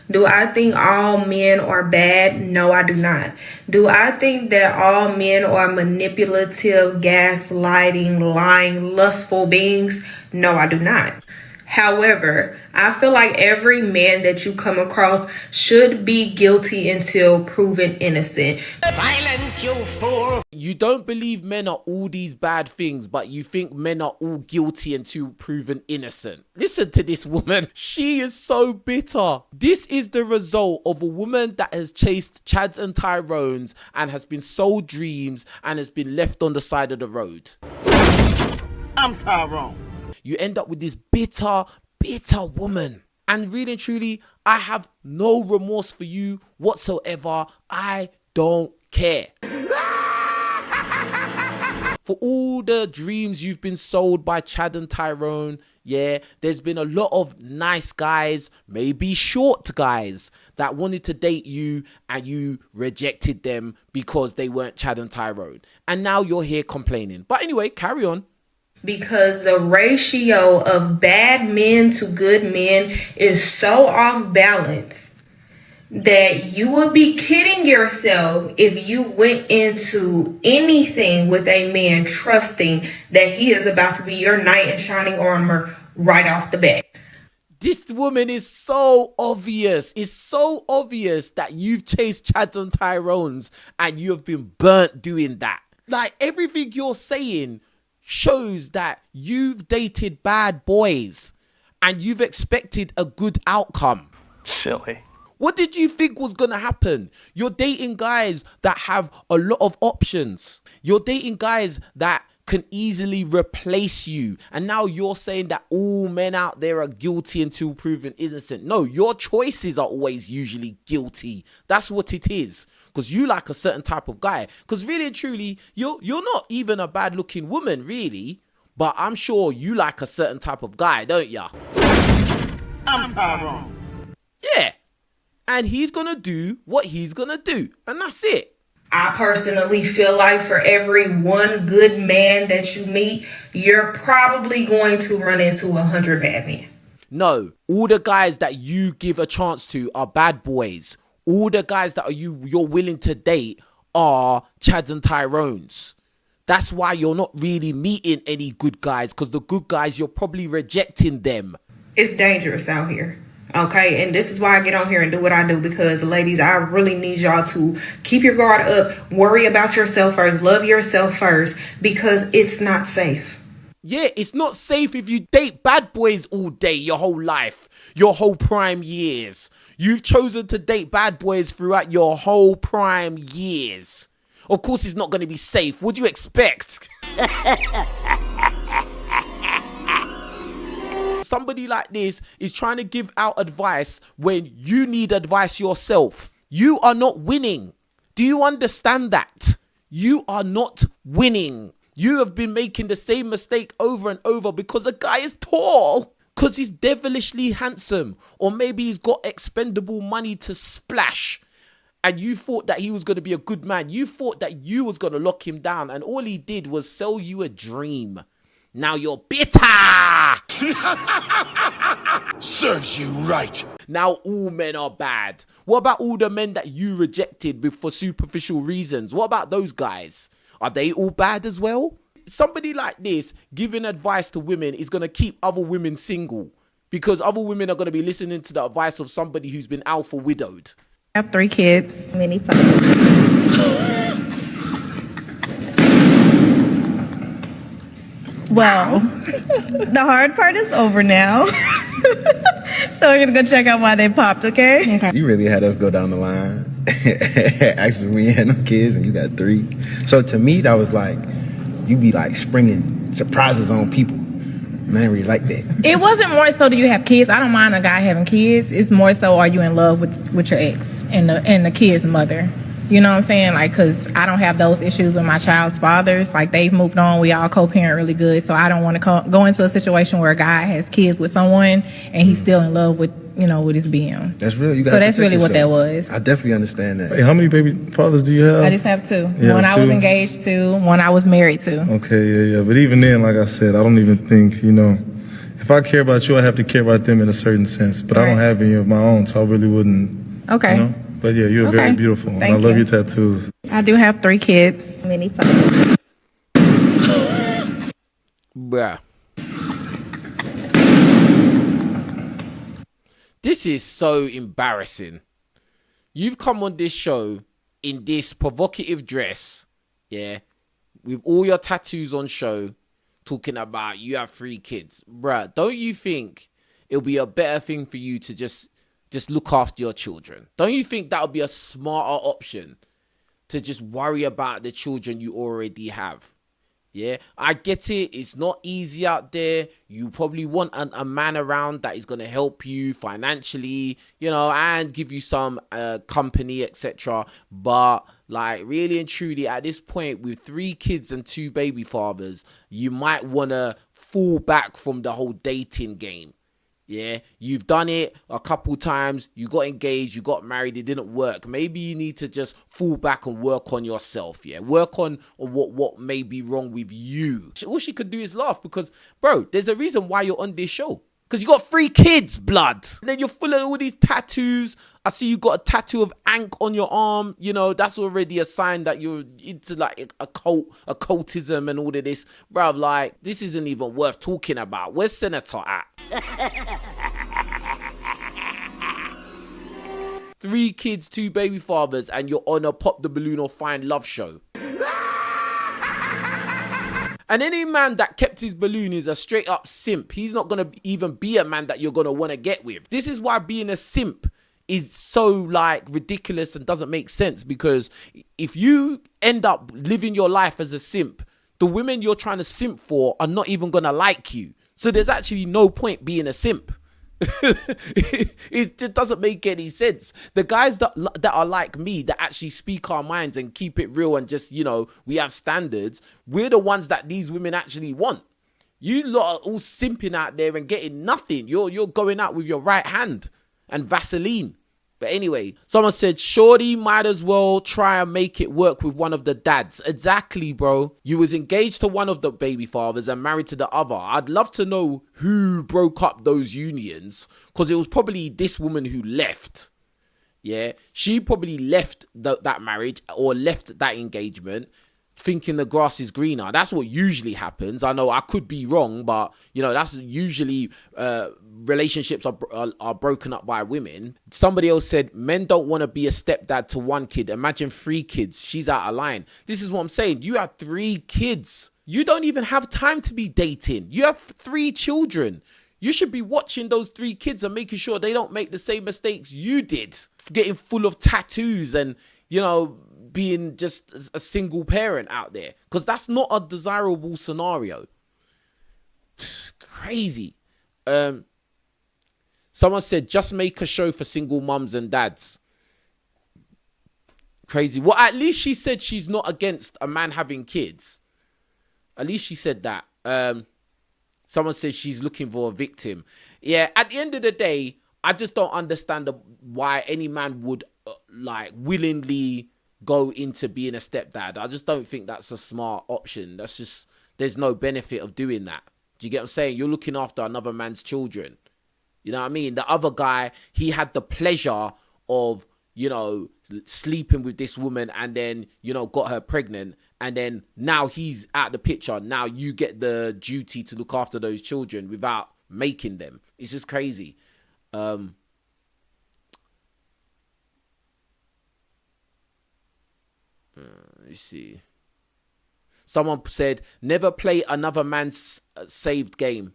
Do I think all men are bad? No, I do not. Do I think that all men are manipulative, gaslighting, lying, lustful beings? No, I do not. However, I feel like every man that you come across should be guilty until proven innocent. Silence, you fool! You don't believe men are all these bad things, but you think men are all guilty until proven innocent. Listen to this woman. She is so bitter. This is the result of a woman that has chased Chads and Tyrones and has been sold dreams and has been left on the side of the road. I'm Tyrone. You end up with this bitter woman. And really and truly, I have no remorse for you whatsoever. I don't care. For all the dreams you've been sold by Chad and Tyrone, yeah, there's been a lot of nice guys, maybe short guys, that wanted to date you and you rejected them because they weren't Chad and Tyrone. And now you're here complaining. But anyway, carry on. Because the ratio of bad men to good men is so off balance that you would be kidding yourself if you went into anything with a man trusting that he is about to be your knight in shining armor right off the bat. This woman is so obvious. It's so obvious that you've chased Chads and Tyrones and you have been burnt doing that. Like, everything you're saying shows that you've dated bad boys and you've expected a good outcome. Silly. What did you think was going to happen? You're dating guys that have a lot of options. You're dating guys that can easily replace you. And now you're saying that all men out there are guilty until proven innocent. No, your choices are always usually guilty. That's what it is. Because you like a certain type of guy. Because really and truly, you're not even a bad looking woman, really. But I'm sure you like a certain type of guy, don't ya? I'm Tyrone. Yeah. And he's going to do what he's going to do. And that's it. I personally feel like for every one good man that you meet, you're probably going to run into 100 bad men. No, all the guys that you give a chance to are bad boys. All the guys that you're willing to date are Chads and Tyrones. That's why you're not really meeting any good guys, because the good guys, you're probably rejecting them. It's dangerous out here. Okay, and this is why I get on here and do what I do, because ladies, I really need y'all to keep your guard up, worry about yourself first, love yourself first, because it's not safe. Yeah, it's not safe if you date bad boys all day, your whole life, your whole prime years. You've chosen to date bad boys throughout your whole prime years. Of course it's not going to be safe. What do you expect? Somebody like this is trying to give out advice when you need advice yourself. You are not winning. Do you understand that? You are not winning. You have been making the same mistake over and over because a guy is tall, because he's devilishly handsome, or maybe he's got expendable money to splash. And you thought that he was going to be a good man. You thought that you was going to lock him down, and all he did was sell you a dream. Now you're bitter. Serves you right. Now all men are bad. What about all the men that you rejected for superficial reasons? What about those guys? Are they all bad as well? Somebody like this giving advice to women is going to keep other women single, because other women are going to be listening to the advice of somebody who's been alpha widowed. I have 3 kids, many fun. Well, the hard part is over now. So we're going to go check out why they popped, okay? You really had us go down the line. Actually, we ain't had no kids and you got 3. So to me, that was like, you be like springing surprises on people. Man, really like that. It wasn't more so do you have kids. I don't mind a guy having kids. It's more so are you in love with your ex and the kid's mother. You know what I'm saying? Like, because I don't have those issues with my child's fathers. Like, they've moved on. We all co-parent really good. So I don't want to go into a situation where a guy has kids with someone and he's still in love with, with his BM. That's real. So that's really what that was. I definitely understand that. Hey, how many baby fathers do you have? I just have 2. Yeah, one 2? I was engaged to, one I was married to. Okay, yeah. But even then, like I said, I don't even think, if I care about you, I have to care about them in a certain sense. But I don't have any of my own, so I really wouldn't. Okay. You know? But yeah, you're very beautiful. And I Thank love you. your tattoos. I do have 3 kids. Many photos. Bruh. This is so embarrassing. You've come on this show in this provocative dress, yeah, with all your tattoos on show, talking about you have 3 kids. Bruh, don't you think it'll be a better thing for you to just look after your children? Don't you think that would be a smarter option to just worry about the children you already have? Yeah, I get it. It's not easy out there. You probably want a man around that is going to help you financially, you know, and give you some company, etc. But like, really and truly, at this point, with 3 kids and 2 baby fathers, you might want to fall back from the whole dating game. Yeah, you've done it a couple times, you got engaged, you got married, it didn't work. Maybe you need to just fall back and work on yourself, yeah? Work on what may be wrong with you. All she could do is laugh because, bro, there's a reason why you're on this show. Because you got 3 kids, blood. And then you're full of all these tattoos. I see you got a tattoo of Ankh on your arm. You know, that's already a sign that you're into like occultism and all of this. Bro, like, this isn't even worth talking about. Where's Senator at? 3 kids, 2 baby fathers, and you're on a Pop the Balloon or Find Love show. And any man that kept his balloon is a straight up simp. He's not going to even be a man that you're going to want to get with. This is why being a simp is so like ridiculous and doesn't make sense, because if you end up living your life as a simp, the women you're trying to simp for are not even going to like you. So there's actually no point being a simp. It just doesn't make any sense. The guys that are like me, that actually speak our minds and keep it real and just, you know, we have standards, we're the ones that these women actually want. You lot are all simping out there and getting nothing. You're going out with your right hand and Vaseline. But anyway, someone said, shorty might as well try and make it work with one of the dads. Exactly, bro. You was engaged to one of the baby fathers and married to the other. I'd love to know who broke up those unions, because it was probably this woman who left. Yeah, she probably left that marriage or left that engagement thinking the grass is greener. That's what usually happens. I know I could be wrong, but you know, that's usually relationships are broken up by women. Somebody else said men don't want to be a stepdad to 1 kid. Imagine 3 kids. She's out of line. This is what I'm saying. You have 3 kids. You don't even have time to be dating. You have 3 children. You should be watching those 3 kids and making sure they don't make the same mistakes you did, getting full of tattoos and, you know, being just a single parent out there, because that's not a desirable scenario. Crazy. Someone said just make a show for single mums and dads. Crazy. Well, at least she said she's not against a man having kids. At least she said that. Someone says she's looking for a victim. Yeah, at the end of the day, I just don't understand why any man would like willingly go into being a stepdad. I just don't think that's a smart option. That's just, there's no benefit of doing that. Do you get what I'm saying? You're looking after another man's children. You know what I mean? The other guy, he had the pleasure of, you know, sleeping with this woman and then, you know, got her pregnant. And then now he's out the picture. Now you get the duty to look after those children without making them. It's just crazy. Let's see. Someone said, never play another man's saved game.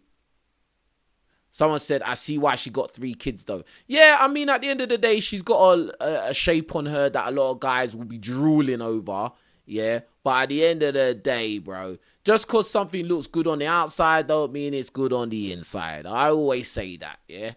Someone said, I see why she got 3 kids though. Yeah, I mean, at the end of the day, she's got a shape on her that a lot of guys will be drooling over. Yeah, but at the end of the day, bro, just because something looks good on the outside don't mean it's good on the inside. I always say that, yeah.